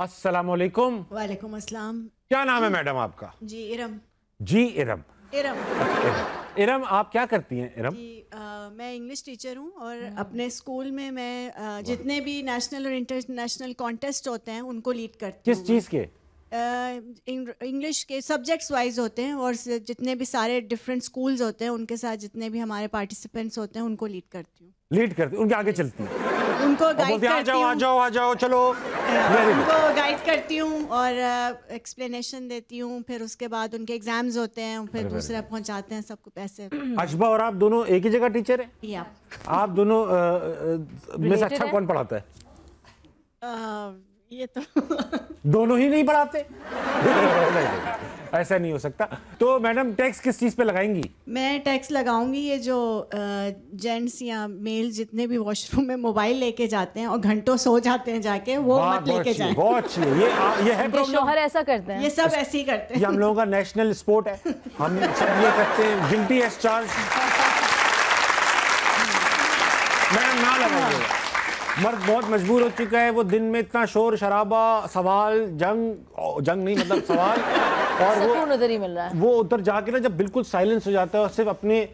अस्सलामुअलैकुम। वालेकुम अस्सलाम। क्या नाम है मैडम आपका? जी इरम। जी इरम। इरम। इरम आप क्या करती हैं इरम? जी मैं इंग्लिश टीचर हूँ और अपने स्कूल में मैं जितने भी नेशनल और इंटरनेशनल कॉन्टेस्ट होते हैं उनको लीड करती हूँ। किस चीज़ के? इंग्लिश के सब्जेक्ट्स वाइज होते हैं और जितने भी सारे डिफरेंट स्कूल्स होते हैं उनके साथ जितने भी हमारे पार्टिसिपेंट्स होते हैं उनको लीड करती हूँ। लीड करती, उनके आगे चलती हैं, उनको गाइड करती हूँ। आ जाओ चलो। उनको गाइड करती हूँ और एक्सप्लेनेशन देती हूँ। फिर उसके बाद उनके एग्जाम्स होते हैं, फिर दूसरा पहुँचाते हैं सबको पैसे। अशबा और आप दोनों एक ही जगह टीचर हैं? या आप दोनों में से अच्छा कौन पढ़ाता है? ये तो दोनों ही नहीं पढ़ाते। ऐसा नहीं हो सकता। तो मैडम टैक्स किस चीज़ पे लगाएंगी? मैं टैक्स लगाऊंगी ये जो जेंट्स या मेल जितने भी वॉशरूम में मोबाइल लेके जाते हैं और घंटों सो जाते हैं जाके, वो मत लेके जाएं। बहुत अच्छी है ये है प्रॉब्लम। शौहर ऐसा करते हैं, ये सब ऐसे ही करते हैं। ये हम लोगों का नेशनल स्पोर्ट है, हम सब ये करते हैं। Guilty as charge. मैडम ना लगाइए, मर्द बहुत मजबूर हो चुका है। वो दिन में इतना शोर शराबा, सवाल, जंग नहीं मतलब सवाल, और वो उधर ही मिल रहा है। वो उधर जाके ना जब बिल्कुल साइलेंस हो जाता है और सिर्फ अपने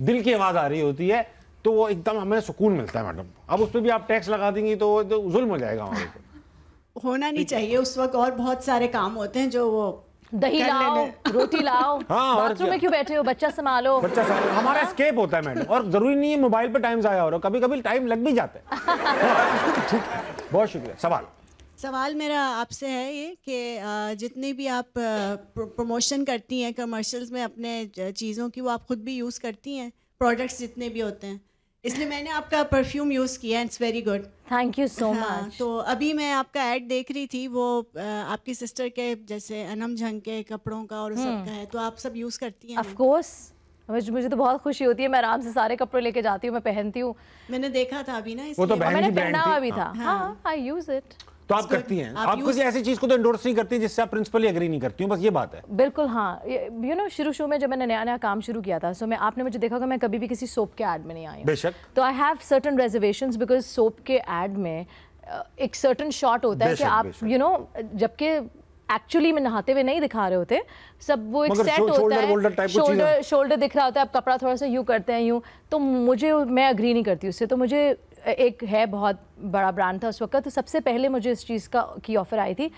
दिल की आवाज़ आ रही होती है तो वो एकदम हमें सुकून मिलता है मैडम। अब उस पर भी आप टैक्स लगा देंगी तो जुल्म हो जाएगा हमारे ऊपर। होना नहीं चाहिए उस वक्त, और बहुत सारे काम होते हैं जो वो दही लाओ, रोटी लाओ, बाथरूम में क्यों बैठे हो, बच्चा संभालो। हमारा एस्केप होता है मैडम, और जरूरी नहीं है मोबाइल पे टाइम जाया हो रहा, कभी कभी टाइम लग भी जाता है। ठीक, बहुत शुक्रिया। सवाल मेरा आपसे है ये कि जितनी भी आप प्रमोशन करती हैं कमर्शियल्स में अपने चीज़ों की, वो आप खुद भी यूज़ करती हैं प्रोडक्ट्स जितने भी होते हैं, इसलिए मैंने आपका परफ्यूम यूज़ किया, it's very good, thank you so much. तो अभी मैं आपका ऐड देख रही थी, वो आपकी सिस्टर के जैसे अनम झंग के कपड़ों का और सबका है, तो आप सब यूज़ करती हैं? ऑफ कोर्स, मुझे तो बहुत खुशी होती है, मैं आराम से सारे कपड़े लेके जाती हूँ, मैं पहनती हूँ। मैंने देखा था अभी ना, वो तो मैंने पहना हुआ भी था। हाँ, आई यूज इट। तो आप करती हैं, आप किसी ऐसी चीज को तो एंडोर्स नहीं करती जिससे आप प्रिंसिपली एग्री नहीं करती हूँ, बस ये बात है। बिल्कुल हाँ, यू नो शुरू में जब मैंने नया काम शुरू किया था, सो मैं आपने मुझे देखा कि मैं कभी भी किसी सोप के ऐड में नहीं आई। बेशक। तो I have certain reservations because soap के ऐड में एक सर्टेन शॉट होता है कि आप यू नो जबकि एक्चुअली में नहाते हुए नहीं दिखा रहे होते, सब वो एक सेट होता है, शोल्डर दिख रहा होता है, आप कपड़ा थोड़ा सा यूँ करते हैं यूँ, तो मैं अग्री नहीं करती उससे। तो मुझे एक है बहुत बड़ा ब्रांड था उस वक्त, तो सबसे पहले मुझे इस चीज़ की ऑफ़र आई थी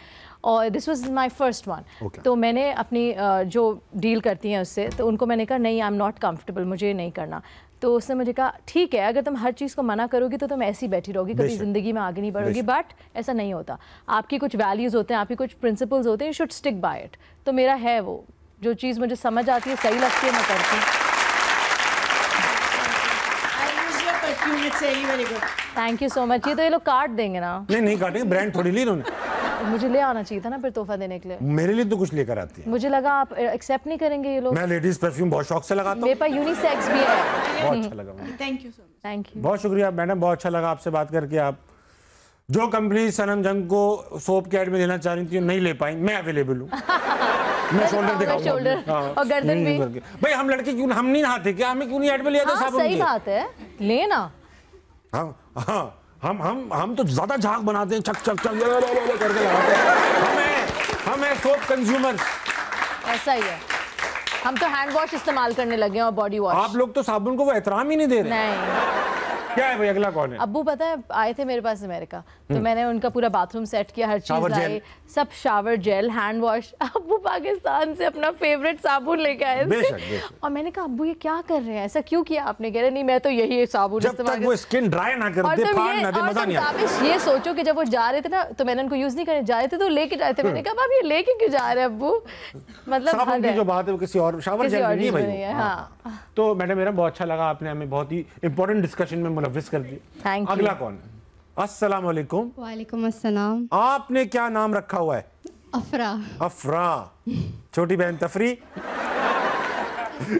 और this was my first one. तो मैंने अपनी जो डील करती हैं उससे, तो उनको मैंने कहा नहीं, आई एम नॉट कंफर्टेबल, मुझे नहीं करना। तो उसने मुझे कहा ठीक है, अगर तुम हर चीज़ को मना करोगी तो तुम ऐसी बैठी रहोगी, कभी ज़िंदगी में आगे नहीं बढ़ोगी। बट ऐसा नहीं होता, आपकी कुछ वैल्यूज़ होते हैं, आपकी कुछ प्रिंसिपल्स होते हैं, you should stick by it. तो मेरा है वो, जो चीज़ मुझे समझ आती है, सही लगती है, मैं करती हूँ। Thank you so much. ये तो ये लोग काट देंगे ना? नहीं काटेंगे, ब्रांड थोड़ी ली इन्होंने। मुझे ले आना चाहिए था ना फिर तोहफा देने के लिए। मेरे लिए तो कुछ लेकर आती है। मुझे लगा आप एक्सेप्ट नहीं करेंगे ये लोग। मैं लेडीज परफ्यूम बहुत शौक से लगाता हूं। मेरे पास यूनिसेक्स भी है। बहुत अच्छा लगा। Thank you so much. Thank you, बहुत शुक्रिया मैडम, बहुत अच्छा लगा आपसे बात करके। आप जो कंपनी सनम जंग को सोप के ऐड में देना चाह रही थी नहीं ले पाई, मैं अवेलेबल हूँ। मैं शोल्डर दिखाऊंगा, शोल्डर और गर्दन भी। भाई हम लड़के क्यों, हम नहीं नहाते क्या, हमें क्यों नहीं ऐड में लिया था साबुन? सही बात है, लेना। हाँ हम तो ज्यादा झाग बनाते हैं, चक करके लगाते हैं। हम है सोप कंज्यूमर्स। ऐसा ही है, हम तो हैंड वॉश इस्तेमाल करने लगे हैं और बॉडी वॉश। आप लोग तो साबुन को वो एहतराम ही नहीं दे रहे। नहीं। क्या है भाई, अगला कौन है? अब्बू पता है आए थे मेरे पास अमेरिका, तो मैंने उनका पूरा बाथरूम सेट किया, हर चीज लाई, सब शावर जेल, हैंड वॉश। अब्बू पाकिस्तान से अपना फेवरेट साबुन लेके आए थे और मैंने कहा अब्बू ये क्या कर रहे हैं, ऐसा क्यों किया आपने? कह रहे नहीं मैं तो यही साबुन इस्तेमाल करती हूं। स्किन ड्राई ना कर दे, फाड़ ना दे, मजा नहीं आता। ये सोचो कि जब वो जा रहे थे ना, तो मैंने उनको यूज नहीं करने जा रहे थे तो लेके जाए थे। मैंने कहा अब ये लेके क्यों जा रहे हैं अब्बू? मतलब साबुन की जो बात है वो किसी और, शावर जेल नहीं है भाई। हाँ। तो मैडम मेरा बहुत अच्छा लगा, आपने हमें बहुत ही इंपॉर्टेंट डिस्कशन में मुलव्विस कर दिया। अगला कौन है? अस्सलाम वालेकुम। वालेकुम अस्सलाम। आपने क्या नाम रखा हुआ है? अफरा। अफरा, छोटी बहन तफरी।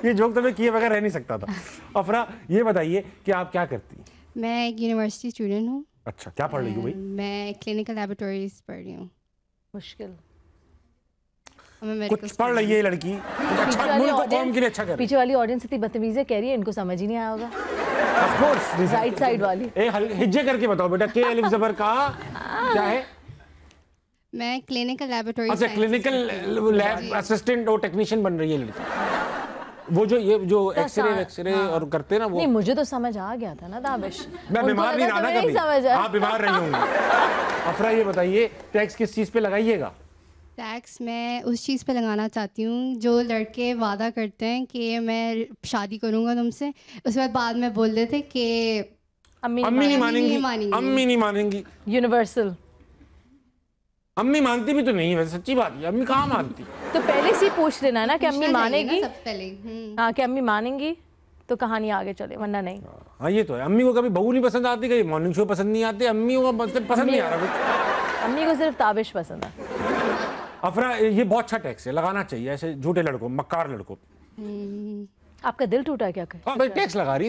ये जोक तो मैं किए बगैर रह नहीं सकता था। अफरा ये बताइए कि आप क्या करती हैं? मैं एक यूनिवर्सिटी स्टूडेंट हूँ। अच्छा, क्या पढ़ रही हो भाई? मैं क्लिनिकल लैबोरेटरीज पढ़ रही हूँ। मुश्किल कुछ पढ़ रही है लड़की, अच्छा मुल्क को कौम के लिए अच्छा कर। पीछे वाली ऑडियंस इतनी बदतमीजी कह रही है, इनको समझ ही नहीं आया होगा। ऑफ कोर्स राइट साइड वाली। हिज्जे करके बताओ बेटा, के अलिफ जबर का क्या है? मैं क्लिनिकल लैबोरेटरी। अच्छा, क्लिनिकल लैब असिस्टेंट और टेक्नीशियन बन रही है लड़की। वो जो एक्सरे और करते हैं ना वो। नहीं, मुझे तो समझ आ गया था ना दाविश। मैं बीमार नहीं रहा ना कभी। आप बीमार रही होंगी। अफरा ये बताइए, टैक्स किस चीज़ पे लगाइएगा? टैक्स मैं उस चीज़ पे लगाना चाहती हूँ जो लड़के वादा करते हैं कि मैं शादी करूँगा तुमसे, उसके बाद में बोल देते कि अम्मी नहीं मानेंगी, अम्मी नहीं मानेंगी। यूनिवर्सल अम्मी मानती भी तो नहीं है, सच्ची बात है, अम्मी कहाँ मानती? तो पहले से ही पूछ लेना ना कि अम्मी मानेगी। सबसे पहले हाँ, कि अम्मी मानेंगी तो कहानी आगे चले, वरना नहीं। हाँ ये तो है। अम्मी को कभी बहू नहीं पसंद आती, कभी मॉर्निंग शो पसंद नहीं आते, अम्मी को पसंद नहीं आ रहा कुछ। अम्मी को सिर्फ ताबिश पसंद है। अफरा ये बहुत अच्छा टैक्स है, लगाना चाहिए ऐसे झूठे लड़कों, मक्कार लड़कों। आपका दिल टूटा क्या? हाँ भाई, टैक्स लगा रही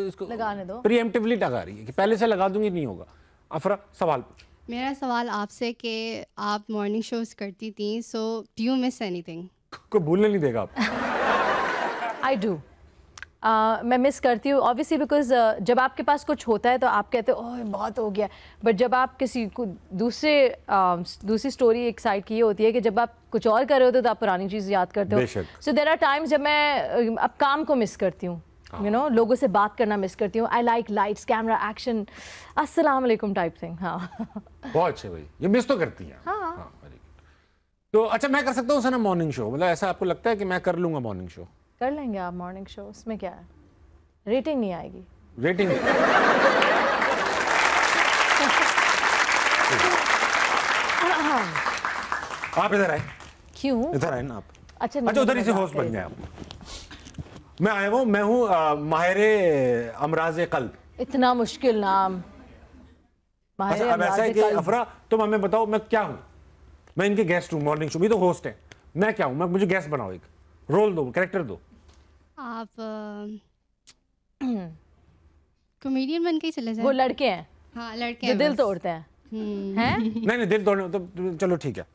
इसको, लगाने दो। प्रीएम्प्टिवली लगा रही है कि पहले से लगा दूंगी नहीं होगा। अफरा सवाल पूछ। मेरा सवाल आपसे कि आप मॉर्निंग शोज करती थी, so do you miss anything? को भूलने नहीं देगा आप। I do. मैं मिस करती हूँ ऑब्वियसली, बिकॉज जब आपके पास कुछ होता है तो आप कहते हो ओह बहुत हो गया, बट जब आप किसी को दूसरी स्टोरी एक साइड की ये होती है कि जब आप कुछ और कर रहे होते हो तो आप पुरानी चीज़ याद करते हो। सो देयर आर टाइम्स जब मैं अब काम को मिस करती हूँ, यू नो, लोगों से बात करना मिस करती हूँ। I like lights, camera, action, अस्सलाम वालेकुम टाइप थिंग। हाँ बहुत अच्छे भाई, ये मिस तो करती हैं। हाँ, तो अच्छा, मैं कर सकता हूँ सना मॉर्निंग शो? मतलब ऐसा आपको लगता है कि मैं कर लूँगा मॉर्निंग शो? कर लेंगे आप मॉर्निंग शो, उसमें क्या है? रेटिंग नहीं आएगी। रेटिंग आप इधर आए। क्यों? इधर आए ना आप। अच्छा उधर ही से होस्ट बन जाए आप। मैं आया हूँ, मैं हूँ माहिरे अमराज कल्ब। इतना मुश्किल नाम। अच्छा, अब ऐसा है कि अफरा तुम हमें बताओ मैं क्या हूँ? मैं इनके गेस्ट हूँ मॉर्निंग शो, भी तो होस्ट है। मैं क्या हूँ? मैं मुझे गेस्ट बनाओ, एक रोल दो, कैरेक्टर दो। आप कॉमेडियन बन के ही चले जाए। वो लड़के हैं। हाँ, लड़के जो हैं दिल तोड़ते हैं। हैं? नहीं दिल तोड़ने तो चलो ठीक है।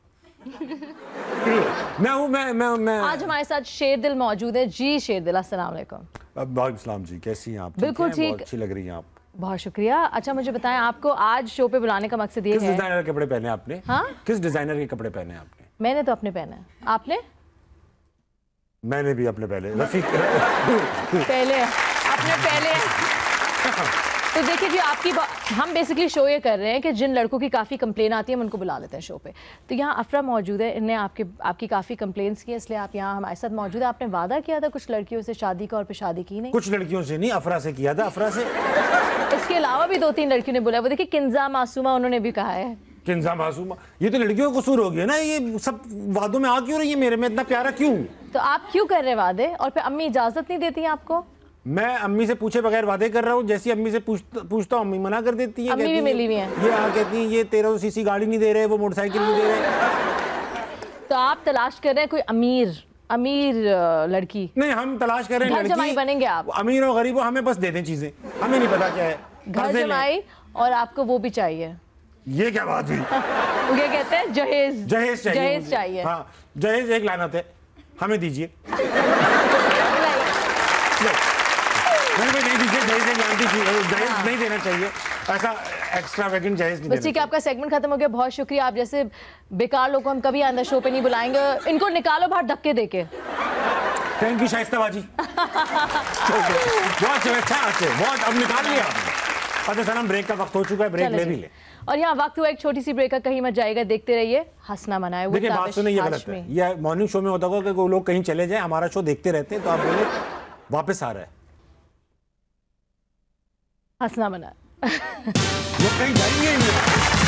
मैं हूँ मैं आज हमारे साथ शेरदिल मौजूद है। जी शेरदिल, अस्सलाम वालेकुम। वालेकुम सलाम जी, कैसी हैं आप? बिल्कुल ठीक, बहुत अच्छी लग रही हैं आप। बहुत शुक्रिया। अच्छा मुझे बताएं, आपको आज शो पे बुलाने का मकसद ये है? किस डिजाइनर के कपड़े पहने आपने? हाँ, किस डिजाइनर के कपड़े पहने आपने? मैंने तो अपने पहने हैं। आपने? मैंने भी अपने पहले रफीक पहले अपने पहले। तो देखिए जी, हम बेसिकली शो ये कर रहे हैं कि जिन लड़कों की काफ़ी कंप्लेन आती है हम उनको बुला लेते हैं शो पे। तो यहाँ अफरा मौजूद है, इन्हें आपकी काफ़ी कंप्लेंट्स की, इसलिए आप यहाँ हमारे साथ मौजूद है। आपने वादा किया था कुछ लड़कियों से शादी का और फिर शादी की नहीं? कुछ लड़कियों से नहीं, अफरा से किया था। अफरा से इसके अलावा भी 2-3 लड़कियों ने बोला। वो देखिए किंजा मासूमा, उन्होंने भी कहा है। किंजा मासूमा, ये तो लड़कियों का कसूर हो गया ना। ये सब वादों में आ क्यों रही है मेरे में इतना प्यारा क्यों? तो आप क्यों कर रहे हैं वादे और फिर अम्मी इजाजत नहीं देती हैं आपको? मैं अम्मी से पूछे बगैर वादे कर रहा हूँ। जैसी अम्मी से पूछता हूँ अम्मी मना कर देती है। अम्मी भी मिली हुई हैं। ये कहती है ये 1300 सीसी गाड़ी नहीं दे रहे, वो मोटरसाइकिल नहीं दे रहे। तो आप तलाश कर रहे हैं कोई अमीर लड़की? नहीं, हम तलाश कर रहे हैं घर जमाई बनेंगे आप? अमीर और गरीब हमें बस दे दें चीजें, हमें नहीं पता क्या है। घर जमाई और आपको वो भी चाहिए। ये क्या बात हुई? वो क्या कहते हैं? जहेज चाहिए। हाँ, जहेज एक लानत है, हमें दीजिए। नहीं दीजिए, जहेज नहीं देना चाहिए, ऐसा एक्स्ट्रावेगेंट जहेज नहीं देना। ठीक है, आपका सेगमेंट खत्म हो गया, बहुत शुक्रिया। आप जैसे बेकार लोगों को हम कभी आंदा शो पे नहीं बुलाएंगे। इनको निकालो बाहर धक्के देके। थैंक यू शाइस्ता बाजी। बहुत अच्छे, बहुत अब निकाल लिया आपने। अच्छा सनम, ब्रेक का वक्त हो चुका है, ब्रेक ले भी ले। और यहाँ वक्त हुआ एक छोटी सी ब्रेक का, कहीं मत जाएगा, देखते रहिए हंसना मनाए। देखिए बात सुने, ये गलत है। ये मॉर्निंग शो में होता होगा कि वो लोग कहीं चले जाए, हमारा शो देखते रहते हैं, तो आप बोले वापस आ रहा है, हंसना मनाए। लोग कहीं जाएंगे ही नहीं।